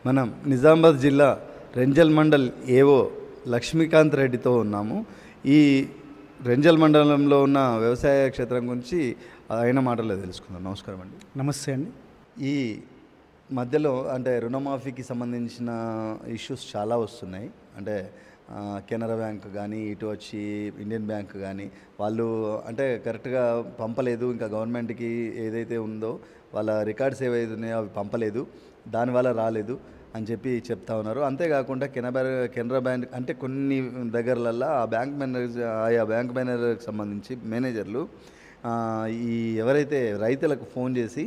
మనం నిజామాబాద్ జిల్లా రెంజల్ మండల్ ఏవో లక్ష్మీకాంత్ రెడ్డితో ఉన్నాము. ఈ రెంజల్ మండలంలో ఉన్న వ్యవసాయ క్షేత్రం గురించి ఆయన మాటల్లో తెలుసుకుందాం. నమస్కారం అండి. నమస్తే అండి. ఈ మధ్యలో అంటే రుణమాఫీకి సంబంధించిన ఇష్యూస్ చాలా వస్తున్నాయి. అంటే కెనరా బ్యాంక్ కానీ ఇటు వచ్చి ఇండియన్ బ్యాంక్ కానీ వాళ్ళు అంటే కరెక్ట్గా పంపలేదు, ఇంకా గవర్నమెంట్కి ఏదైతే ఉందో వాళ్ళ రికార్డ్స్ ఏవైతే ఉన్నాయో అవి పంపలేదు, దానివల్ల రాలేదు అని చెప్పి చెప్తా ఉన్నారు. అంతేకాకుండా కెనరా బ్యాంక్ అంటే కొన్ని దగ్గరలల్లో ఆ బ్యాంక్ మేనేజర్ ఆయా బ్యాంక్ మేనేజర్కి సంబంధించి మేనేజర్లు ఈ ఎవరైతే రైతులకు ఫోన్ చేసి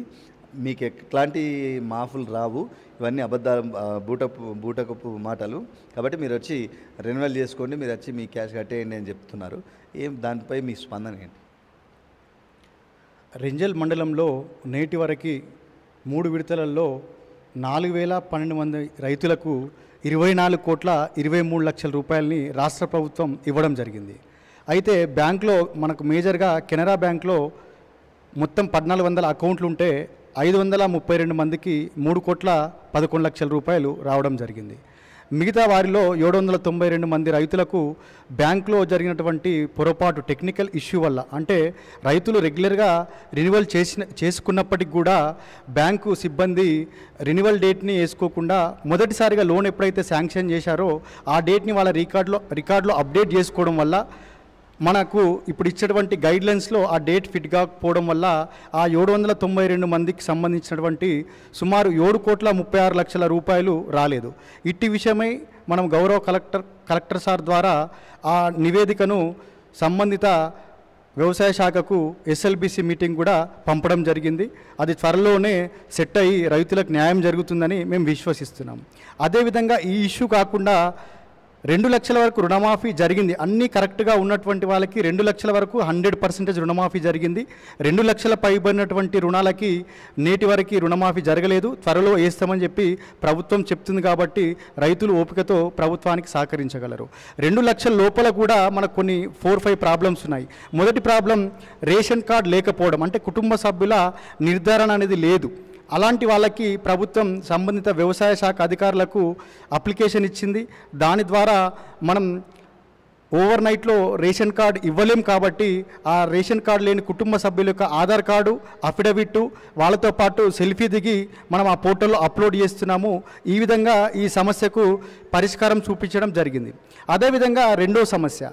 మీకు ఎట్లాంటి మాఫులు రావు, ఇవన్నీ అబద్ధాలు బూటకపు మాటలు, కాబట్టి మీరు వచ్చి రెన్యువల్ చేసుకోండి, మీరు వచ్చి మీ క్యాష్ కట్టేయండి అని చెప్తున్నారు. దానిపై మీ స్పందన ఏంటి? రెంజల్ మండలంలో నేటి వరకు 3 విడతలలో 4012 మంది రైతులకు 24,23 లక్షల రూపాయలని రాష్ట్ర ప్రభుత్వం ఇవ్వడం జరిగింది. అయితే బ్యాంక్లో మనకు మేజర్గా కెనరా బ్యాంక్లో మొత్తం 1400 అకౌంట్లు ఉంటే 532 మందికి 3,11 లక్షల రూపాయలు రావడం జరిగింది. మిగతా వారిలో 792 మంది రైతులకు బ్యాంకులో జరిగినటువంటి పొరపాటు టెక్నికల్ ఇష్యూ వల్ల, అంటే రైతులు రెగ్యులర్గా రెన్యువల్ చేసుకున్నప్పటికి కూడా బ్యాంకు సిబ్బంది రెన్యువల్ డేట్ని వేసుకోకుండా మొదటిసారిగా లోన్ ఎప్పుడైతే శాంక్షన్ చేశారో ఆ డేట్ని వాళ్ళ రికార్డులో అప్డేట్ చేసుకోవడం వల్ల మనకు ఇప్పుడు ఇచ్చేటువంటి గైడ్లైన్స్లో ఆ డేట్ ఫిట్ కాకపోవడం వల్ల ఆ 792 మందికి సంబంధించినటువంటి సుమారు 7,36 లక్షల రూపాయలు రాలేదు. ఇట్టి విషయమై మనం గౌరవ కలెక్టర్ సార్ ద్వారా ఆ నివేదికను సంబంధిత వ్యవసాయ శాఖకు ఎస్ఎల్బిసి మీటింగ్ కూడా పంపడం జరిగింది. అది త్వరలోనే సెట్ అయ్యి రైతులకు న్యాయం జరుగుతుందని మేము విశ్వసిస్తున్నాం. అదేవిధంగా ఈ ఇష్యూ కాకుండా 2 లక్షల వరకు రుణమాఫీ జరిగింది. అన్నీ కరెక్ట్గా ఉన్నటువంటి వాళ్ళకి 2 లక్షల వరకు 100% రుణమాఫీ జరిగింది. 2 లక్షల పైబడినటువంటి రుణాలకి నేటి వరకు రుణమాఫీ జరగలేదు. త్వరలో వేస్తామని చెప్పి ప్రభుత్వం చెప్తుంది కాబట్టి రైతులు ఓపికతో ప్రభుత్వానికి సహకరించగలరు. 2 లక్షల లోపల కూడా మనకు కొన్ని 4-5 ప్రాబ్లమ్స్ ఉన్నాయి. మొదటి ప్రాబ్లం రేషన్ కార్డు లేకపోవడం, అంటే కుటుంబ సభ్యుల నిర్ధారణ అనేది లేదు. అలాంటి వాళ్ళకి ప్రభుత్వం సంబంధిత వ్యవసాయ శాఖ అధికారులకు అప్లికేషన్ ఇచ్చింది. దాని ద్వారా మనం ఓవర్ నైట్లో రేషన్ కార్డు ఇవ్వలేం కాబట్టి ఆ రేషన్ కార్డు లేని కుటుంబ సభ్యుల యొక్క ఆధార్ కార్డు, అఫిడవిట్, వాళ్ళతో పాటు సెల్ఫీ దిగి మనం ఆ పోర్టల్లో అప్లోడ్ చేస్తున్నాము. ఈ విధంగా ఈ సమస్యకు పరిష్కారం చూపించడం జరిగింది. అదేవిధంగా రెండో సమస్య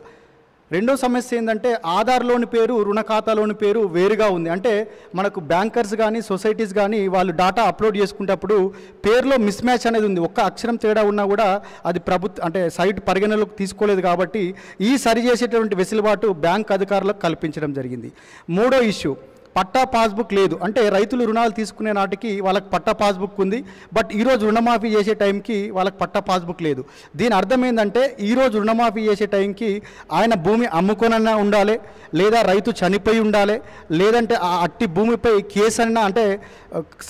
ఏంటంటే ఆధార్లోని పేరు, రుణ ఖాతాలోని పేరు వేరుగా ఉంది. అంటే మనకు బ్యాంకర్స్ కానీ సొసైటీస్ కానీ వాళ్ళు డాటా అప్లోడ్ చేసుకునేటప్పుడు పేరులో మిస్ మ్యాచ్ అనేది ఉంది. ఒక్క అక్షరం తేడా ఉన్నా కూడా అది అంటే సైట్ పరిగణలోకి తీసుకోలేదు కాబట్టి ఈ సరి చేసేటువంటి వెసులుబాటు బ్యాంక్ అధికారులకు కల్పించడం జరిగింది. మూడో ఇష్యూ పట్టా పాస్బుక్ లేదు. అంటే రైతులు రుణాలు తీసుకునే నాటికి వాళ్ళకి పట్టా పాస్బుక్ ఉంది, బట్ ఈరోజు రుణమాఫీ చేసే టైంకి వాళ్ళకి పట్టా పాస్బుక్ లేదు. దీని అర్థం ఏంటంటే ఈరోజు రుణమాఫీ చేసే టైంకి ఆయన భూమి అమ్ముకొనన్నా ఉండాలి, లేదా రైతు చనిపోయి ఉండాలి, లేదంటే ఆ అట్టి భూమిపై కేసు అన్నా, అంటే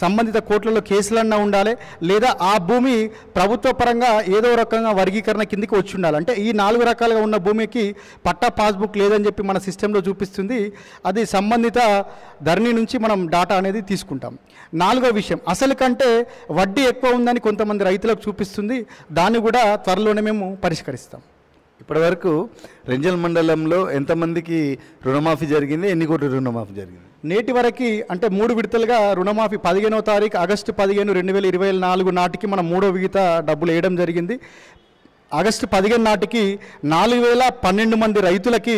సంబంధిత కోర్టులలో కేసులన్నా ఉండాలి, లేదా ఆ భూమి ప్రభుత్వ పరంగా ఏదో రకంగా వర్గీకరణ కిందికి వచ్చి ఉండాలి. అంటే ఈ 4 రకాలుగా ఉన్న భూమికి పట్టా పాస్బుక్ లేదని చెప్పి మన సిస్టంలో చూపిస్తుంది. అది సంబంధిత ధరణి నుంచి మనం డాటా అనేది తీసుకుంటాం. 4వ విషయం, అసలు కంటే వడ్డీ ఎక్కువ ఉందని కొంతమంది రైతులకు చూపిస్తుంది. దాన్ని కూడా త్వరలోనే మేము పరిష్కరిస్తాం. ఇప్పటివరకు రెంజల్ మండలంలో ఎంతమందికి రుణమాఫీ జరిగింది, ఎన్ని కోట్ల రుణమాఫీ జరిగింది? నేటి వరకు అంటే 3 విడతలుగా రుణమాఫీ 15వ తారీఖు ఆగస్టు 15, 2024 నాటికి మనం 3వ విడత డబ్బులు వేయడం జరిగింది. ఆగస్టు 15 నాటికి 4,012 మంది రైతులకి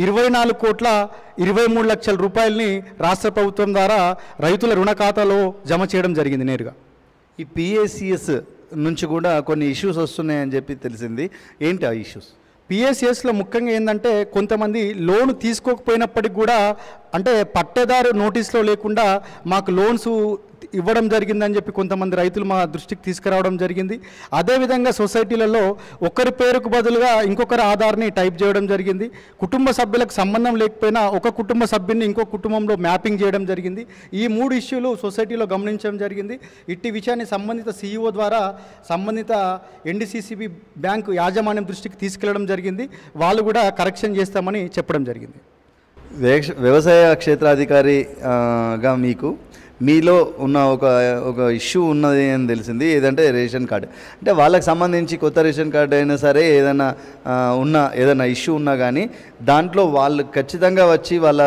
24,23 లక్షల రూపాయలని రాష్ట్ర ప్రభుత్వం ద్వారా రైతుల రుణ ఖాతాలో జమ చేయడం జరిగింది నేరుగా. ఈ పిఏసిఎస్ నుంచి కూడా కొన్ని ఇష్యూస్ వస్తున్నాయని చెప్పి తెలిసింది. ఏంటి ఆ ఇష్యూస్? పిఎస్ఎస్లో ముఖ్యంగా ఏంటంటే కొంతమంది లోన్ తీసుకోకపోయినప్పటికి కూడా, అంటే పట్టేదారు నోటీస్లో లేకుండా మాకు లోన్స్ ఇవ్వడం జరిగిందని చెప్పి కొంతమంది రైతులు మా దృష్టికి తీసుకురావడం జరిగింది. అదేవిధంగా సొసైటీలలో ఒకరి పేరుకు బదులుగా ఇంకొకరి ఆధార్ని టైప్ చేయడం జరిగింది. కుటుంబ సభ్యులకు సంబంధం లేకపోయినా ఒక కుటుంబ సభ్యుని ఇంకో కుటుంబంలో మ్యాపింగ్ చేయడం జరిగింది. ఈ 3 ఇష్యూలు సొసైటీలో గమనించడం జరిగింది. ఇట్టి విషయాన్ని సంబంధిత సిఇఓ ద్వారా సంబంధిత ఎన్డిసిసిబి బ్యాంకు యాజమాన్యం దృష్టికి తీసుకెళ్లడం జరిగింది. వాళ్ళు కూడా కరెక్షన్ చేస్తామని చెప్పడం జరిగింది. వ్యవసాయ క్షేత్రాధికారిగా మీకు మీలో ఉన్న ఒక ఇష్యూ ఉన్నది అని తెలిసింది, ఏదంటే రేషన్ కార్డు. అంటే వాళ్ళకి సంబంధించి కొత్త రేషన్ కార్డు అయినా సరే ఏదైనా ఇష్యూ ఉన్నా కానీ దాంట్లో వాళ్ళు ఖచ్చితంగా వచ్చి వాళ్ళ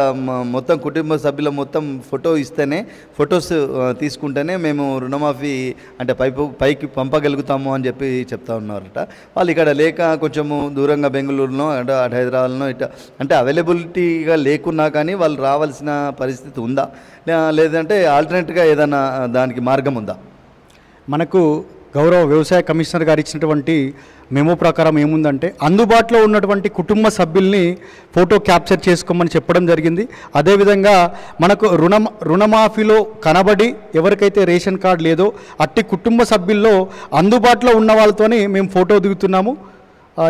మొత్తం కుటుంబ సభ్యుల మొత్తం ఫొటోస్ తీసుకుంటేనే మేము రుణమాఫీ అంటే పైకి పంపగలుగుతాము అని చెప్పి చెప్తా ఉన్నారట. వాళ్ళు ఇక్కడ లేక కొంచెము దూరంగా బెంగళూరులో అంటే హైదరాబాద్లో అంటే అవైలబిలిటీగా లేకున్నా కానీ వాళ్ళు రావాల్సిన పరిస్థితి ఉందా, లేదంటే ఆల్టర్నేట్గా ఏదైనా దానికి మార్గం ఉందా? మనకు గౌరవ వ్యవసాయ కమిషనర్ గారు ఇచ్చినటువంటి మెమో ప్రకారం ఏముందంటే అందుబాటులో ఉన్నటువంటి కుటుంబ సభ్యుల్ని ఫోటో క్యాప్చర్ చేసుకోమని చెప్పడం జరిగింది. అదేవిధంగా మనకు రుణమాఫీలో కనబడి ఎవరికైతే రేషన్ కార్డు లేదో అట్టి కుటుంబ సభ్యుల్లో అందుబాటులో ఉన్న వాళ్ళతోనే మేము ఫోటో దిగుతున్నాము.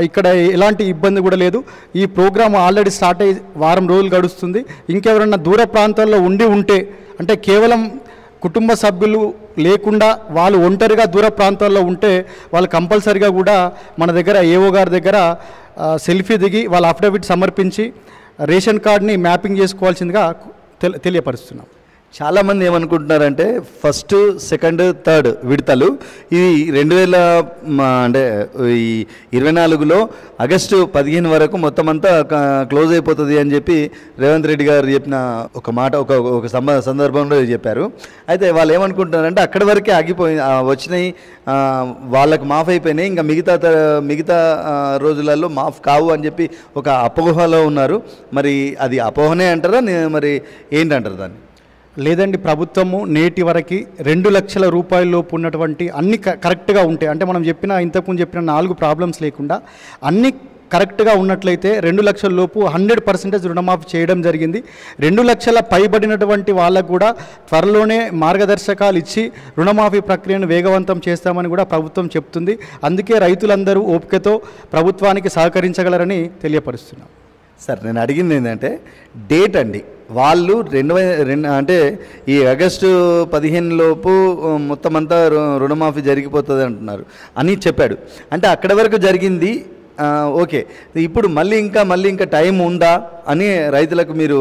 ఇక్కడ ఎలాంటి ఇబ్బంది కూడా లేదు. ఈ ప్రోగ్రామ్ ఆల్రెడీ స్టార్ట్ అయ్యి వారం రోజులు గడుస్తుంది. ఇంకెవరన్నా దూర ప్రాంతాల్లో ఉంటే అంటే కేవలం కుటుంబ సభ్యులు లేకుండా వాళ్ళు ఒంటరిగా దూర ప్రాంతాల్లో ఉంటే వాళ్ళు కంపల్సరిగా కూడా మన దగ్గర ఏఓ గారి దగ్గర సెల్ఫీ దిగి వాళ్ళ అఫిడవిట్ సమర్పించి రేషన్ కార్డ్ని మ్యాపింగ్ చేసుకోవాల్సిందిగా తెలియపరుస్తున్నాం. చాలామంది ఏమనుకుంటున్నారంటే ఫస్ట్, సెకండ్, థర్డ్ విడతలు ఇది 2024లో ఆగస్టు 15 వరకు మొత్తం అంతా క్లోజ్ అయిపోతుంది అని చెప్పి రేవంత్ రెడ్డి గారు చెప్పిన ఒక మాట ఒక సందర్భంలో చెప్పారు. అయితే వాళ్ళు ఏమనుకుంటున్నారంటే అక్కడి వరకే ఆగిపోయి వచ్చినాయి, వాళ్ళకు మాఫ్ అయిపోయినాయి, ఇంకా మిగతా రోజులలో మాఫ్ కావు అని చెప్పి ఒక అపోహలో ఉన్నారు. మరి అది అపోహనే అంటారా, మరి ఏంటంటారు దాన్ని? లేదండి, ప్రభుత్వము నేటి వరకు 2 లక్షల రూపాయలలోపు ఉన్నటువంటి అన్ని కరెక్ట్గా ఉంటాయి. అంటే మనం ఇంతకుముందు చెప్పిన 4 ప్రాబ్లమ్స్ లేకుండా అన్ని కరెక్ట్గా ఉన్నట్లయితే 2 లక్షల లోపు 100% రుణమాఫీ చేయడం జరిగింది. 2 లక్షల పైబడినటువంటి వాళ్ళకు కూడా త్వరలోనే మార్గదర్శకాలు ఇచ్చి రుణమాఫీ ప్రక్రియను వేగవంతం చేస్తామని కూడా ప్రభుత్వం చెప్తుంది. అందుకే రైతులందరూ ఓపికతో ప్రభుత్వానికి సహకరించగలరని తెలియపరుస్తున్నాం. సార్, నేను అడిగింది ఏంటంటే డేట్ అండి. వాళ్ళు అంటే ఈ ఆగస్టు 15 లోపు మొత్తం అంతా రుణమాఫీ జరిగిపోతుంది అంటున్నారు అని చెప్పాడు. అంటే అక్కడి వరకు జరిగింది, ఓకే. ఇప్పుడు మళ్ళీ ఇంకా టైం ఉందా అని రైతులకు మీరు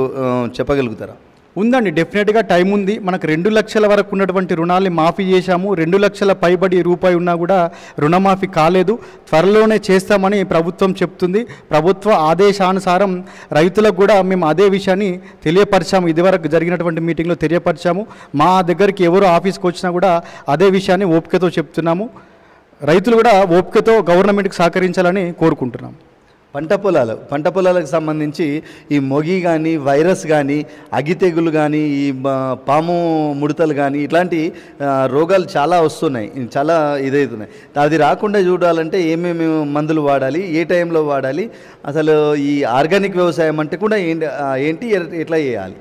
చెప్పగలుగుతారా? ఉందండి, డెఫినెట్గా టైం ఉంది. మనకు 2 లక్షల వరకు ఉన్నటువంటి రుణాలని మాఫీ చేశాము. 2 లక్షల పైబడి రూపాయి ఉన్నా కూడా రుణమాఫీ కాలేదు. త్వరలోనే చేస్తామని ప్రభుత్వం చెప్తుంది. ప్రభుత్వ ఆదేశానుసారం రైతులకు కూడా మేము అదే విషయాన్ని తెలియపరిచాము. ఇదివరకు జరిగినటువంటి మీటింగ్లో తెలియపరిచాము. మా దగ్గరికి ఎవరు ఆఫీస్కి వచ్చినా కూడా అదే విషయాన్ని ఓపికతో చెప్తున్నాము. రైతులు కూడా ఓపికతో గవర్నమెంట్కి సహకరించాలని కోరుకుంటున్నాము. పంట పొలాలకు సంబంధించి ఈ మొగి కానీ, వైరస్ కానీ, అగ్గి తెగులు కానీ, ఈ పాము ముడతలు కానీ ఇట్లాంటి రోగాలు చాలా వస్తున్నాయి, చాలా ఇదవుతున్నాయి. అది రాకుండా చూడాలంటే ఏమేమి మందులు వాడాలి, ఏ టైంలో వాడాలి, అసలు ఈ ఆర్గానిక్ వ్యవసాయం అంటే కూడా ఏంటి, ఎట్లా చేయాలి?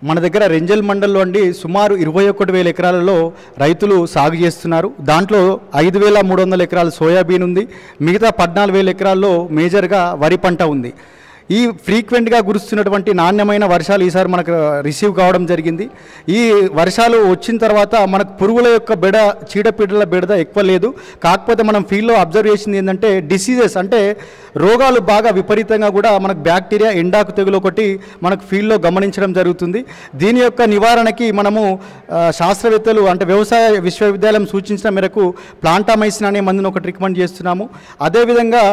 మన దగ్గర రెంజల్ మండల్లో సుమారు 21,000 ఎకరాలలో రైతులు సాగు చేస్తున్నారు. దాంట్లో 5,300 ఎకరాలు సోయాబీన్ ఉంది. మిగతా 14,000 ఎకరాల్లో మేజర్గా వరి పంట ఉంది. ఈ ఫ్రీక్వెంట్గా కురుస్తున్నటువంటి నాణ్యమైన వర్షాలు ఈసారి మనకు రిసీవ్ కావడం జరిగింది. ఈ వర్షాలు వచ్చిన తర్వాత మనకు పురుగుల యొక్క చీడపీడల బెడద ఎక్కువ లేదు. కాకపోతే మనం ఫీల్డ్లో అబ్జర్వ్ చేసింది ఏంటంటే డిసీజెస్ అంటే రోగాలు బాగా విపరీతంగా కూడా మనకు బ్యాక్టీరియా, ఎండాకు తెగులు ఒకటి మనకు ఫీల్డ్లో గమనించడం జరుగుతుంది. దీని యొక్క నివారణకి మనము శాస్త్రవేత్తలు అంటే వ్యవసాయ విశ్వవిద్యాలయం సూచించిన మేరకు ప్లాంటామైసిన్ అనే మందును ఒకటి రికమెండ్ చేస్తున్నాము. అదేవిధంగా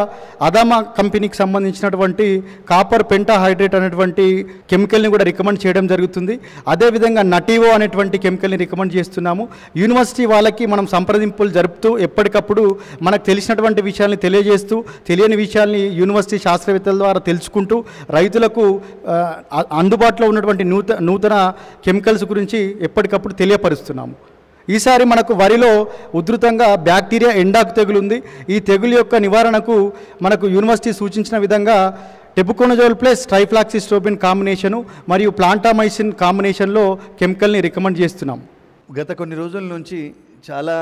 అదామా కంపెనీకి సంబంధించినటువంటి కాపర్ పెంటాహైడ్రేట్ అనేటువంటి కెమికల్ని కూడా రికమెండ్ చేయడం జరుగుతుంది. అదేవిధంగా నటివో అనేటువంటి కెమికల్ని రికమెండ్ చేస్తున్నాము. యూనివర్సిటీ వాళ్ళకి మనం సంప్రదింపులు జరుపుతూ ఎప్పటికప్పుడు మనకు తెలిసినటువంటి విషయాల్ని తెలియజేస్తూ, తెలియని విషయాల్ని యూనివర్సిటీ శాస్త్రవేత్తల ద్వారా తెలుసుకుంటూ రైతులకు అందుబాటులో ఉన్నటువంటి నూతన కెమికల్స్ గురించి ఎప్పటికప్పుడు తెలియపరుస్తున్నాము. ఈసారి మనకు వరిలో ఉధృతంగా బ్యాక్టీరియా, ఎండాకు తెగులు ఉంది. ఈ తెగులు యొక్క నివారణకు మనకు యూనివర్సిటీ సూచించిన విధంగా టెబుకోనజోల్ ప్లస్ ట్రైఫ్లాక్సిస్ట్రోబిన్ కాంబినేషను మరియు ప్లాంటామైసిన్ కాంబినేషన్లో కెమికల్ని రికమెండ్ చేస్తున్నాం. గత కొన్ని రోజుల నుంచి చాలా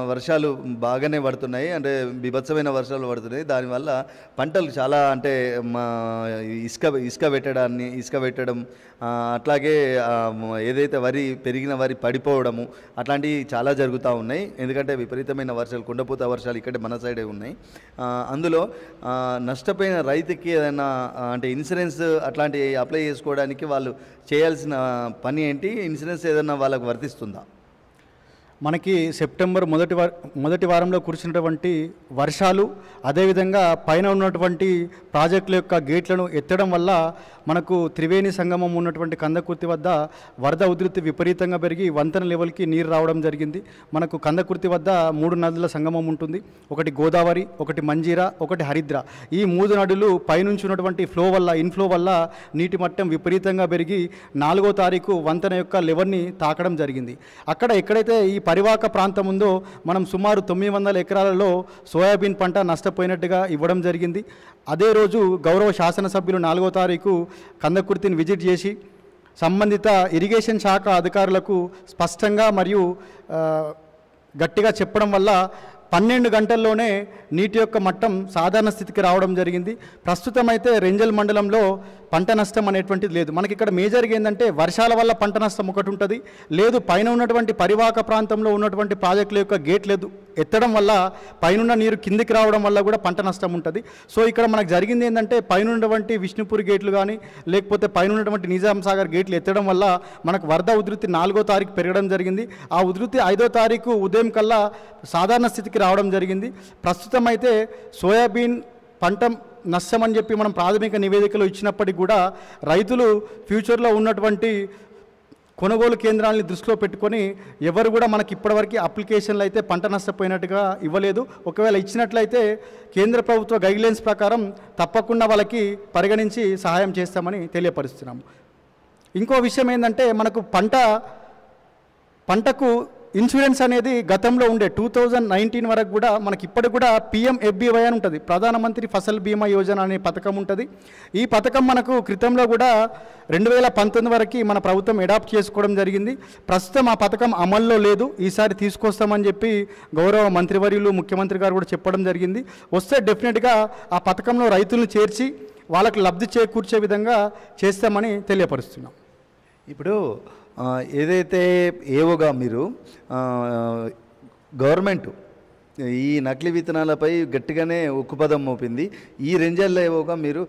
వర్షాలు బాగానే పడుతున్నాయి, అంటే బీభత్సమైన వర్షాలు పడుతున్నాయి. దానివల్ల పంటలు చాలా అంటే ఇసుక పెట్టడం, అట్లాగే ఏదైతే పెరిగిన వరి పడిపోవడము అట్లాంటివి చాలా జరుగుతూ ఉన్నాయి. ఎందుకంటే విపరీతమైన వర్షాలు, కుండపోత వర్షాలు ఇక్కడ మన సైడే ఉన్నాయి. అందులో నష్టపోయిన రైతుకి ఏదైనా అంటే ఇన్సూరెన్స్ అట్లాంటివి అప్లై చేసుకోవడానికి వాళ్ళు చేయాల్సిన పని ఏంటి? ఇన్సూరెన్స్ ఏదైనా వాళ్ళకు వర్తిస్తుందా? మనకి సెప్టెంబర్ మొదటి వారంలో కురిసినటువంటి వర్షాలు, అదేవిధంగా పైన ఉన్నటువంటి ప్రాజెక్టుల యొక్క గేట్లను ఎత్తడం వల్ల మనకు త్రివేణి సంగమం ఉన్నటువంటి కందకుర్తి వద్ద వరద ఉధృతి విపరీతంగా పెరిగి వంతెన లెవెల్కి నీరు రావడం జరిగింది. మనకు కందకుర్తి వద్ద 3 నదుల సంగమం ఉంటుంది. ఒకటి గోదావరి, ఒకటి మంజీరా, ఒకటి హరిద్ర. ఈ 3 నదులు పైనుంచి ఉన్నటువంటి ఇన్ఫ్లో వల్ల నీటి మట్టం విపరీతంగా పెరిగి 4వ తారీఖు వంతెన యొక్క లెవెల్ని తాకడం జరిగింది. ఎక్కడైతే ఈ పరివాహక ప్రాంతం ఉందో మనం సుమారు 900 ఎకరాలలో సోయాబీన్ పంట నష్టపోయినట్టుగా ఇవ్వడం జరిగింది. అదే రోజు గౌరవ శాసనసభ్యులు 4వ తారీఖు కందకుర్తిని విజిట్ చేసి సంబంధిత ఇరిగేషన్ శాఖ అధికారులకు స్పష్టంగా మరియు గట్టిగా చెప్పడం వల్ల 12 గంటల్లోనే నీటి యొక్క మట్టం సాధారణ స్థితికి రావడం జరిగింది. ప్రస్తుతం అయితే రెంజల్ మండలంలో పంట నష్టం అనేటువంటిది లేదు. మనకి ఇక్కడ మేజర్గా ఏంటంటే వర్షాల వల్ల పంట నష్టం ఒకటి ఉంటుంది, లేదు పైన ఉన్నటువంటి పరివాహక ప్రాంతంలో ఉన్నటువంటి ప్రాజెక్టుల యొక్క గేట్ లేదు ఎత్తడం వల్ల పైనున్న నీరు కిందికి రావడం వల్ల కూడా పంట నష్టం ఉంటుంది. సో ఇక్కడ మనకు జరిగింది ఏంటంటే పైన ఉన్నటువంటి విష్ణుపూర్ గేట్లు కానీ లేకపోతే పైన ఉన్నటువంటి నిజాం సాగర్ గేట్లు ఎత్తడం వల్ల మనకు వరద ఉధృతి 4వ తారీఖు పెరగడం జరిగింది. ఆ ఉధృతి 5వ తారీఖు ఉదయం కల్లా సాధారణ స్థితికి రావడం జరిగింది. ప్రస్తుతం అయితే సోయాబీన్ పంట నష్టం అని చెప్పి మనం ప్రాథమిక నివేదికలు ఇచ్చినప్పటికీ కూడా రైతులు ఫ్యూచర్లో ఉన్నటువంటి కొనుగోలు కేంద్రాలని దృష్టిలో పెట్టుకొని ఎవరు కూడా మనకి ఇప్పటివరకు అప్లికేషన్లు అయితే పంట నష్టపోయినట్టుగా ఇవ్వలేదు. ఒకవేళ ఇచ్చినట్లయితే కేంద్ర ప్రభుత్వ గైడ్లైన్స్ ప్రకారం తప్పకుండా వాళ్ళకి పరిగణించి సహాయం చేస్తామని తెలియపరుస్తున్నాము. ఇంకో విషయం ఏంటంటే మనకు పంటకు ఇన్సూరెన్స్ అనేది గతంలో ఉండే 2019 వరకు కూడా మనకి ఇప్పటికి కూడా PMFBY అని ఉంటుంది, ప్రధానమంత్రి ఫసల్ బీమా యోజన అనే పథకం ఉంటుంది. ఈ పథకం మనకు క్రితంలో కూడా 2019 వరకు మన ప్రభుత్వం అడాప్ట్ చేసుకోవడం జరిగింది. ప్రస్తుతం ఆ పథకం అమల్లో లేదు, ఈసారి తీసుకొస్తామని చెప్పి గౌరవ మంత్రివర్యులు ముఖ్యమంత్రి గారు కూడా చెప్పడం జరిగింది. వస్తే డెఫినెట్గా ఆ పథకంలో రైతులను చేర్చి వాళ్ళకు లబ్ధి చేకూర్చే విధంగా చేస్తామని తెలియపరుస్తున్నాం. ఇప్పుడు ఏదైతే ఏవోగా మీరు గవర్నమెంట్ ఈ నకిలీ విత్తనాలపై గట్టిగానే ఉక్కుపదం మోపింది. ఈ రెంజల్లో ఏవోగా మీరు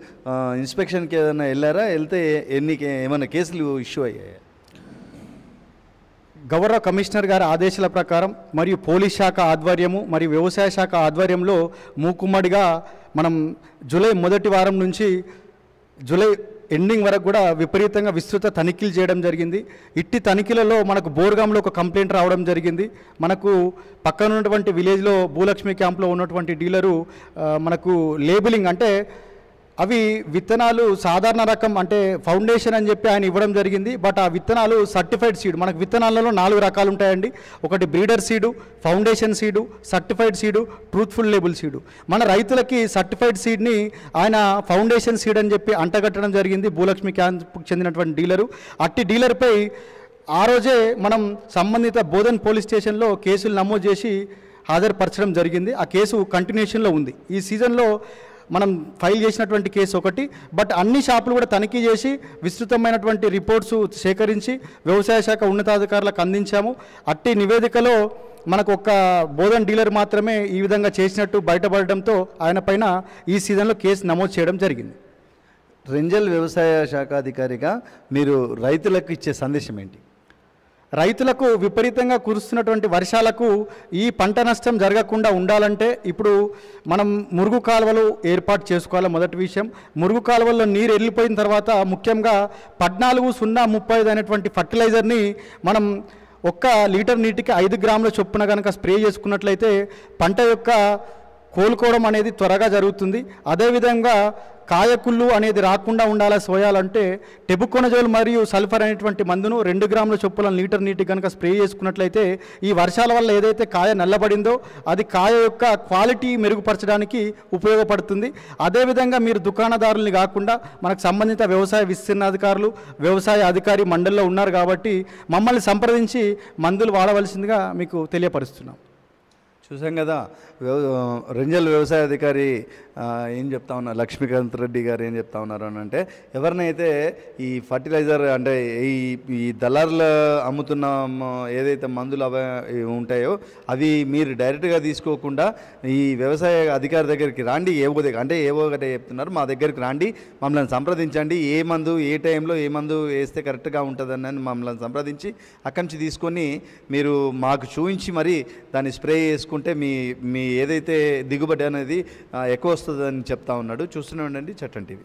ఇన్స్పెక్షన్కి ఏదైనా వెళ్ళారా? వెళ్తే ఏమైనా కేసులు ఇష్యూ అయ్యాయా? గౌరవ కమిషనర్ గారి ఆదేశాల ప్రకారం మరియు పోలీస్ శాఖ ఆధ్వర్యము మరియు వ్యవసాయ శాఖ ఆధ్వర్యంలో మూకుమ్మడిగా మనం జూలై మొదటి వారం నుంచి జూలై ఎండింగ్ వరకు కూడా విపరీతంగా విస్తృత తనిఖీలు చేయడం జరిగింది. ఇట్టి తనిఖీలలో మనకు బోర్గాంలో ఒక కంప్లైంట్ రావడం జరిగింది. మనకు పక్కన ఉన్నటువంటి విలేజ్లో భూలక్ష్మి క్యాంప్లో ఉన్నటువంటి డీలరు మనకు లేబులింగ్ అంటే అవి విత్తనాలు సాధారణ రకం అంటే ఫౌండేషన్ అని చెప్పి ఆయన ఇవ్వడం జరిగింది. బట్ ఆ విత్తనాలు సర్టిఫైడ్ సీడ్, మనకు విత్తనాలలో 4 రకాలు ఉంటాయండి. ఒకటి breeder seed, foundation seed, certified seed, truthful label seed. మన రైతులకి సర్టిఫైడ్ సీడ్ని ఆయన ఫౌండేషన్ సీడ్ అని చెప్పి అంటగట్టడం జరిగింది భూలక్ష్మి క్యాంప్కి చెందినటువంటి డీలరు. అట్టి డీలర్పై ఆ రోజే మనం సంబంధిత బోధన్ పోలీస్ స్టేషన్లో కేసులు నమోదు చేసి హాజరుపరచడం జరిగింది. ఆ కేసు కంటిన్యూషన్లో ఉంది. ఈ సీజన్లో మనం ఫైల్ చేసినటువంటి కేసు ఒకటి. బట్ అన్ని షాపులు కూడా తనిఖీ చేసి విస్తృతమైనటువంటి రిపోర్ట్స్ సేకరించి వ్యవసాయ శాఖ ఉన్నతాధికారులకు అందించాము. అట్టి నివేదికలో మనకు ఒక బోధన్ డీలర్ మాత్రమే ఈ విధంగా చేసినట్టు బయటపడడంతో ఆయన పైన ఈ సీజన్లో కేసు నమోదు చేయడం జరిగింది. రెంజల్ వ్యవసాయ శాఖ అధికారిగా మీరు రైతులకు ఇచ్చే సందేశం ఏంటి? రైతులకు విపరీతంగా కురుస్తున్నటువంటి వర్షాలకు ఈ పంట నష్టం జరగకుండా ఉండాలంటే ఇప్పుడు మనం మురుగు కాలువలు ఏర్పాటు చేసుకోవాలి. మొదటి విషయం, మురుగు కాలువల్లో నీరు వెళ్ళిపోయిన తర్వాత ముఖ్యంగా 14-0-35 అనేటువంటి ఫర్టిలైజర్ని మనం 1 లీటర్ నీటికి 5 గ్రాముల చొప్పున కనుక స్ప్రే చేసుకున్నట్లయితే పంట యొక్క కోలుకోవడం అనేది త్వరగా జరుగుతుంది. అదేవిధంగా కాయకుళ్ళు అనేది రాకుండా ఉండాలా సోయాలంటే టెబుకొనజోల్ మరియు సల్ఫర్ అనేటువంటి మందును 2 గ్రాముల చొప్పున లీటర్ నీటి కనుక స్ప్రే చేసుకున్నట్లయితే ఈ వర్షాల వల్ల ఏదైతే కాయ నల్లబడిందో అది కాయ యొక్క క్వాలిటీ మెరుగుపరచడానికి ఉపయోగపడుతుంది. అదేవిధంగా మీరు దుకాణదారుల్ని కాకుండా మనకు సంబంధిత వ్యవసాయ విస్తీర్ణాధికారులు వ్యవసాయ అధికారి మండలిలో ఉన్నారు కాబట్టి మమ్మల్ని సంప్రదించి మందులు వాడవలసిందిగా మీకు తెలియపరుస్తున్నాం. చూసాం కదా, రెంజల్ వ్యవసాయ అధికారి ఏం చెప్తా ఉన్నారు, లక్ష్మీకాంత్ రెడ్డి గారు ఏం చెప్తా ఉన్నారు అని అంటే, ఎవరినైతే ఈ ఫర్టిలైజర్ అంటే ఈ దళారులు అమ్ముతున్న ఏదైతే మందులు అవి ఉంటాయో అవి మీరు డైరెక్ట్గా తీసుకోకుండా ఈ వ్యవసాయ అధికారి దగ్గరికి రాండి. ఏవో ఒకటే చెప్తున్నారు, మా దగ్గరికి రాండి, మమ్మల్ని సంప్రదించండి, ఏ మందు ఏ టైంలో ఏ మందు వేస్తే కరెక్ట్గా ఉంటుందని మమ్మల్ని సంప్రదించి అక్కడి నుంచి తీసుకొని మీరు మాకు చూపించి మరి దాన్ని స్ప్రే చేసుకుంటే మీ ఏదైతే దిగుబడి అనేది ఎక్కువ వస్తుందని చెప్తా ఉన్నాడు. చూస్తూనే ఉండండి చట్టం టీవీ.